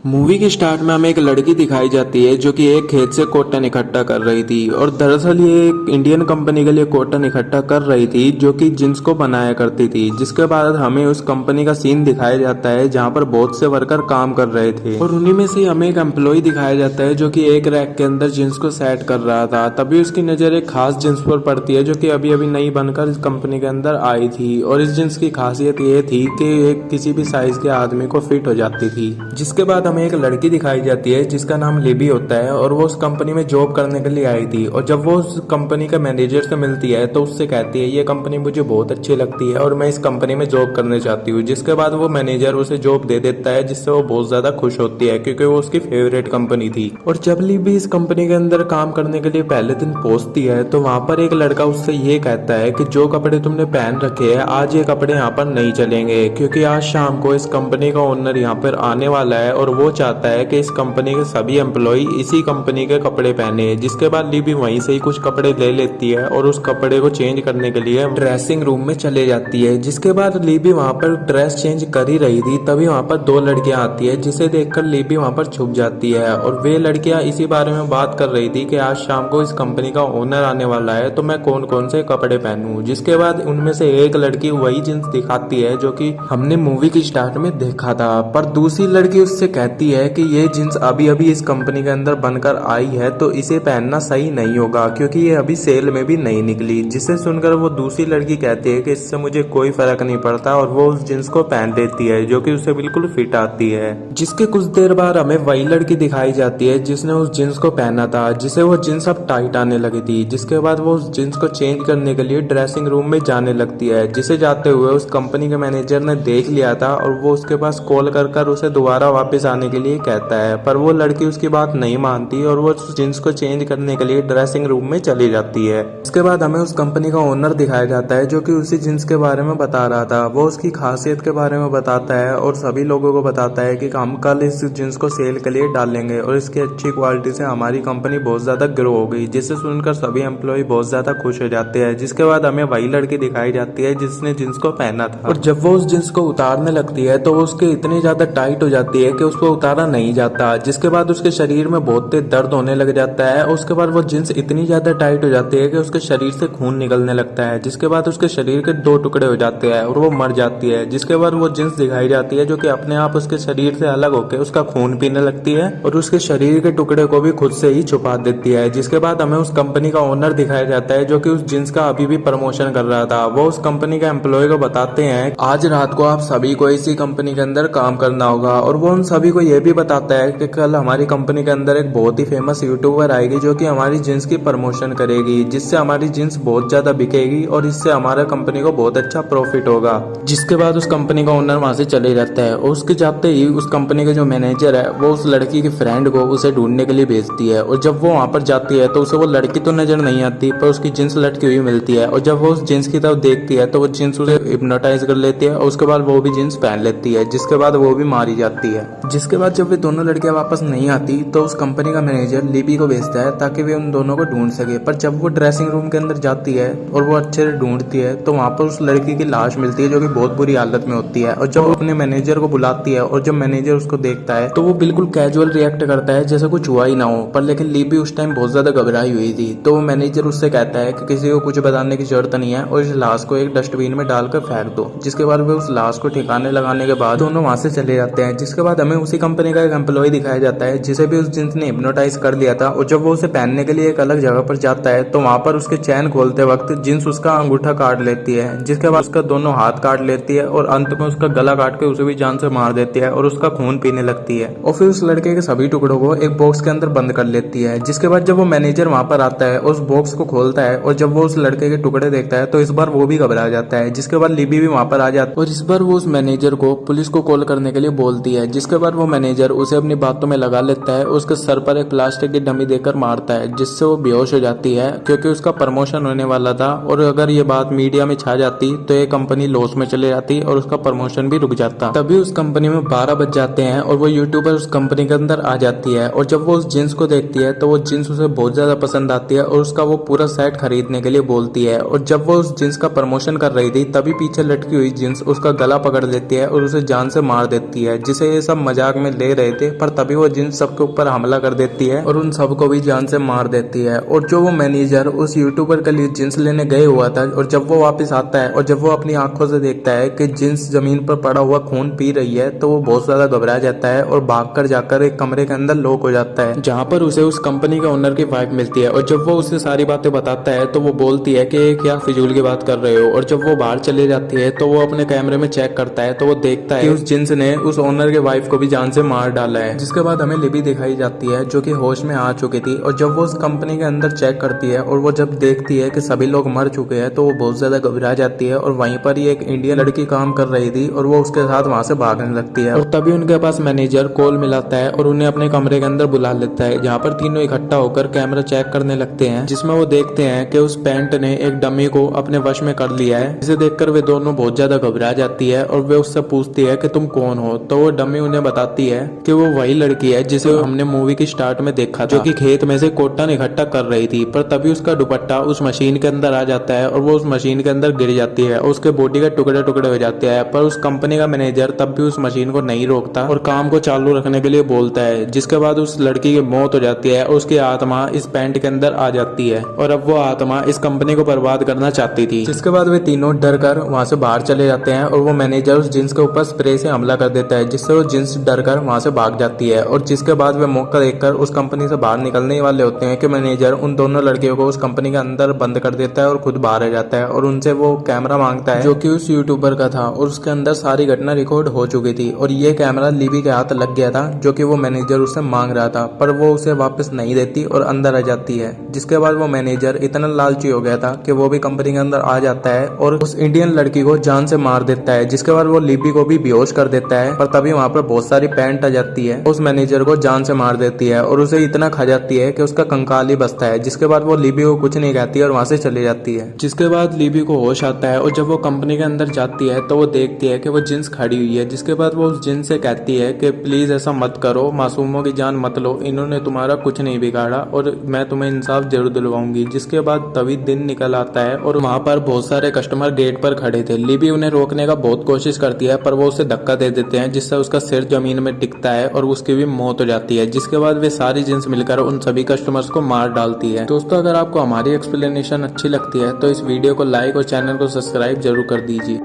Movie के start में हमें एक लड़की दिखाई जाती है जो कि एक खेत से कॉटन इकट्ठा कर रही थी और दरअसल ये एक इंडियन कंपनी के लिए कॉटन इकट्ठा कर रही थी जो कि जींस को बनाया करती थी। जिसके बाद हमें उस कंपनी का सीन दिखाया जाता है जहां पर बहुत से वर्कर काम कर रहे थे और उन्हीं में से हमें एक एम्प्लॉय दिखाया जाता है जो कि एक रैक के अंदर जींस को सेट कर रहा था। तभी उसकी नजर एक खास जींस पर पड़ती है जो कि अभी अभी नई बनकर इस कंपनी के अंदर आई थी और इस जींस की खासियत ये थी कि एक किसी भी साइज के आदमी को फिट हो जाती थी। जिसके बाद हमें एक लड़की दिखाई जाती है जिसका नाम लिबी होता है और वो उस कंपनी में जॉब करने के लिए आई थी और जब वो उस कंपनी के मैनेजर से मिलती है तो उससे कहती है ये कंपनी मुझे बहुत अच्छी लगती है और मैं इस कंपनी में जॉब करना चाहती हूँ। जिसके बाद वो मैनेजर उसे जॉब दे देता है जिससे वो बहुत ज्यादा खुश होती है क्योंकि वो उसकी फेवरेट कंपनी थी। और जब लिबी इस कंपनी के अंदर काम करने के लिए पहले दिन पहुंचती है तो वहां पर एक लड़का उससे ये कहता है कि जो कपड़े तुमने पहन रखे हैं आज ये कपड़े यहाँ पर नहीं चलेंगे क्योंकि आज शाम को इस कंपनी का ओनर यहाँ पर आने वाला है और वो चाहता है कि इस कंपनी के सभी एम्प्लॉय इसी कंपनी के कपड़े पहने। जिसके बाद लिबी वहीं से ही कुछ कपड़े ले लेती है और उस कपड़े को चेंज करने के लिए ड्रेसिंग रूम में चले जाती है। जिसके बाद लिबी वहां पर ड्रेस चेंज कर ही रही थी तभी वहां पर दो लड़कियां आती है जिसे देखकर लिबी वहां पर छुप जाती है और वे लड़कियां इसी बारे में बात कर रही थी कि आज शाम को इस कंपनी का ओनर आने वाला है तो मैं कौन कौन से कपड़े पहनूं। जिसके बाद उनमें से एक लड़की वही जींस दिखाती है जो कि हमने मूवी की स्टार्ट में देखा था, पर दूसरी लड़की उससे कहती है कि ये जींस अभी अभी इस कंपनी के अंदर बनकर आई है तो इसे पहनना सही नहीं होगा क्योंकि ये अभी सेल में भी नहीं निकली। जिसे सुनकर वो दूसरी लड़की कहती है कि इससे मुझे कोई फर्क नहीं पड़ता और वो उस जींस को पहन लेती है जो कि उसे बिल्कुल फिट आती है। जिसके कुछ देर बाद हमें वही लड़की दिखाई जाती है जिसने उस जींस को पहना था जिसे वो जींस अब टाइट आने लगी थी। जिसके बाद वो उस जींस को चेंज करने के लिए ड्रेसिंग रूम में जाने लगती है जिसे जाते हुए उस कंपनी के मैनेजर ने देख लिया था और वो उसके पास कॉल कर उसे दोबारा वापस आने के लिए कहता है, पर वो लड़की उसकी बात नहीं मानती और वो उस जींस को चेंज करने के लिए ड्रेसिंग रूम में चली जाती है। इसके बाद हमें उस कंपनी का ओनर दिखाया जाता है जो कि उसी जींस के बारे में बता रहा था। वो उसकी खासियत के बारे में बताता है और सभी लोगों को बताता है कि हम कल इस जींस को सेल के लिए डालेंगे और इसकी अच्छी क्वालिटी से हमारी कंपनी बहुत ज्यादा ग्रो हो गई। जिसे सुनकर सभी एम्प्लॉय बहुत ज्यादा खुश हो जाते हैं। जिसके बाद हमें वही लड़की दिखाई जाती है जिसने जींस को पहना था और जब वो उस जींस को उतारने लगती है तो वो उसके इतनी ज्यादा टाइट हो जाती है कि उसको उतारा नहीं जाता। जिसके बाद उसके शरीर में बहुत तेज दर्द होने लग जाता है। उसके बाद वो जींस इतनी ज्यादा टाइट हो जाती है कि उसके शरीर से खून निकलने लगता है। जिसके बाद उसके शरीर के दो टुकड़े हो जाते हैं और वो मर जाती है। जिसके बाद वो जींस दिखाई जाती है जो कि अपने आप उसके शरीर से अलग होकर उसका खून पीने लगती है और उसके शरीर के टुकड़े को भी खुद से ही छुपा देती है। जिसके बाद हमें उस कंपनी का ओनर दिखाया जाता है जो कि उस जींस का अभी भी प्रमोशन कर रहा था। वो उस कंपनी के एम्प्लॉय को बताते हैं आज रात को आप सभी को इसी कंपनी के अंदर काम करना होगा और वो उन सभी को यह भी बताता है कि कल हमारी कंपनी के अंदर एक बहुत ही फेमस यूट्यूबर आएगी जो कि हमारी जींस की प्रमोशन करेगी जिससे हमारी जींस बहुत ज्यादा बिकेगी और इससे हमारा कंपनी को बहुत अच्छा प्रॉफिट होगा। जिसके बाद उस कंपनी का ओनर वहां से चले जाता है और उसके जाते ही उस कंपनी के जो मैनेजर है वो उस लड़की के फ्रेंड को उसे ढूंढने के लिए भेजती है और जब वो वहां पर जाती है तो उसे वो लड़की तो नजर नहीं आती पर उसकी जींस लटकी हुई मिलती है और जब वो उस जींस की तरफ देखती है तो वो जींस उसे हिप्नोटाइज कर लेती है और उसके बाद वो भी जींस पहन लेती है। जिसके बाद वो भी मारी जाती है। जिसके बाद जब वे दोनों लड़कियां वापस नहीं आती तो उस कंपनी का मैनेजर लिबी को भेजता है ताकि वे उन दोनों को ढूंढ सके। पर जब वो ड्रेसिंग रूम के अंदर जाती है और वो अच्छे से ढूंढती है तो वहां पर उस लड़की की लाश मिलती है जो कि बहुत बुरी हालत में होती है और जब वो अपने मैनेजर को बुलाती है और जब मैनेजर उसको देखता है तो वो बिल्कुल कैजुअल रिएक्ट करता है जैसे कुछ हुआ ही ना हो। पर लेकिन लिबी उस टाइम बहुत ज्यादा घबराई हुई थी तो वो मैनेजर उससे कहता है कि किसी को कुछ बताने की जरूरत नहीं है और इस लाश को एक डस्टबिन में डालकर फेंक दो। जिसके बाद वे उस लाश को ठिकाने लगाने के बाद दोनों वहां से चले जाते हैं। जिसके बाद हमें उसी कंपनी का एक एम्प्लॉय दिखाया जाता है जिसे भी उस जींस ने हिप्नोटाइज कर लिया था और जब वो उसे पहनने के लिए एक अलग जगह पर जाता है तो वहां पर उसके चैन खोलते वक्त जींस उसका अंगूठा काट लेती है। जिसके बाद उसका दोनों हाथ काट लेती है और अंत में उसका गला काट के उसे भी जान से मार देती है और उसका खून पीने लगती है और फिर उस लड़के के सभी टुकड़ों को एक बॉक्स के अंदर बंद कर लेती है। जिसके बाद जब वो मैनेजर वहां पर आता है उस बॉक्स को खोलता है और जब वो उस लड़के के टुकड़े देखता है तो इस बार वो भी घबरा जाता है। जिसके बाद लिबी भी वहां पर आ जाती है और इस बार वो उस मैनेजर को पुलिस को कॉल करने के लिए बोलती है। जिसके बाद वो मैनेजर उसे अपनी बातों में लगा लेता है और उसके सर पर एक प्लास्टिक की डमी देकर मारता है जिससे वो बेहोश हो जाती है क्योंकि उसका प्रमोशन होने वाला था और अगर ये बात मीडिया में छा जाती तो ये कंपनी लॉस में चले जाती और उसका प्रमोशन भी रुक जाता। तभी उस कंपनी में 12 बज जाते हैं और वो यूट्यूबर उस कंपनी के अंदर आ जाती है और जब वो उस जींस को देखती है तो वो जींस उसे बहुत ज्यादा पसंद आती है और उसका वो पूरा सेट खरीदने के लिए बोलती है और जब वो उस जींस का प्रमोशन कर रही थी तभी पीछे लटकी हुई जींस उसका गला पकड़ लेती है और उसे जान से मार देती है। जिसे ये सब मजाक मजाक में ले रहे थे, पर तभी वो जिन्स सबके ऊपर हमला कर देती है और उन सबको भी जान से मार देती है। और जो वो मैनेजर उस यूट्यूबर के लिए जिन्स लेने गए हुआ था, और जब वो वापस आता है और जब वो अपनी आंखों से देखता है कि जिन्स जमीन पर पड़ा हुआ खून पी रही है, तो वो बहुत ज्यादा घबरा जाता है और भागकर जाकर एक कमरे के अंदर लॉक हो जाता है, जहाँ पर उसे उस कंपनी के ओनर की वाइफ मिलती है। और जब वो उसे सारी बातें बताता है तो वो बोलती है कि क्या फिजूल की बात कर रहे हो। और जब वो बाहर चले जाती है तो वो अपने कैमरे में चेक करता है तो वो देखता है कि उस जिन्स ने उस ओनर के वाइफ को भी जान से मार डाला है। जिसके बाद हमें लिबी दिखाई जाती है जो कि होश में आ चुकी थी, और जब वो उस कंपनी के अंदर चेक करती है और वो जब देखती है कि सभी लोग मर चुके हैं तो वो बहुत ज्यादा घबरा जाती है। और वहीं पर ही एक इंडियन लड़की काम कर रही थी और वो उसके साथ वहां से भागने लगती है। और तभी उनके पास मैनेजर कॉल मिलाता है और उन्हें अपने कमरे के अंदर बुला लेता है, जहाँ पर तीनों इकट्ठा होकर कैमरा चेक करने लगते हैं, जिसमें वो देखते हैं कि उस पेंट ने एक डमी को अपने वश में कर लिया है। इसे देखकर वे दोनों बहुत ज्यादा घबरा जाती है और वे उससे पूछती है कि तुम कौन हो। तो वो डमी उन्हें बताती है कि वो वही लड़की है जिसे हमने मूवी की स्टार्ट में देखा था, जो कि खेत में से कोट्टन इकट्ठा कर रही थी। पर तभी उसका दुपट्टा उस मशीन के अंदर आ जाता है और वो उस मशीन के अंदर गिर जाती है और उसके बॉडी के टुकड़े टुकड़े हो जाते हैं। पर उस कंपनी का मैनेजर तब भी उस मशीन को नहीं रोकता और काम को चालू रखने के लिए बोलता है, जिसके बाद उस लड़की की मौत हो जाती है और उसकी आत्मा इस पेंट के अंदर आ जाती है। और अब वो आत्मा इस कंपनी को बर्बाद करना चाहती थी। जिसके बाद वे तीनों डर कर वहाँ से बाहर चले जाते हैं और वो मैनेजर उस जिन्स के ऊपर स्प्रे से हमला कर देता है, जिससे वो जिन्स डर कर वहाँ से भाग जाती है। और जिसके बाद वे मौका देखकर उस कंपनी से बाहर निकलने वाले होते हैं कि मैनेजर उन दोनों लड़कियों को उस कंपनी के अंदर बंद कर देता है और खुद बाहर आ जाता है। और उनसे वो कैमरा मांगता है जो कि उस यूट्यूबर का था और उसके अंदर सारी घटना रिकॉर्ड हो चुकी थी। और ये कैमरा लिबी के हाथ लग गया था, जो कि वो मैनेजर उससे मांग रहा था, पर वो उसे वापस नहीं देती और अंदर आ जाती है। जिसके बाद वो मैनेजर इतना लालची हो गया था कि वो भी कंपनी के अंदर आ जाता है और उस इंडियन लड़की को जान से मार देता है। जिसके बाद वो लिबी को भी बेहोश कर देता है, पर तभी वहाँ पर बहुत सारी पेंट आ जाती है, उस मैनेजर को जान से मार देती है और उसे इतना खा जाती है कि उसका कंकाल ही बचता है। जिसके बाद वो लिबी को कुछ नहीं कहती और वहाँ से चली जाती है। जिसके बाद लिबी को होश आता है और जब वो कंपनी के अंदर जाती है तो वो देखती है कि वो जिन्स खड़ी हुई है। जिसके बाद वो उस जिन्स से कहती है कि प्लीज ऐसा मत करो, मासूमों की जान मत लो, इन्होंने तुम्हारा कुछ नहीं बिगाड़ा और मैं तुम्हें इंसाफ जरूर दिलवाऊंगी। जिसके बाद तभी दिन निकल आता है और वहाँ पर बहुत सारे कस्टमर गेट पर खड़े थे। लिबी उन्हें रोकने का बहुत कोशिश करती है, पर वो उसे धक्का दे देते हैं, जिससे उसका सिर जमीन में टिकता है और उसकी भी मौत हो जाती है। जिसके बाद वे सारी जिन्स मिलकर उन सभी कस्टमर्स को मार डालती है। दोस्तों, अगर आपको हमारी एक्सप्लेनेशन अच्छी लगती है तो इस वीडियो को लाइक और चैनल को सब्सक्राइब जरूर कर दीजिए।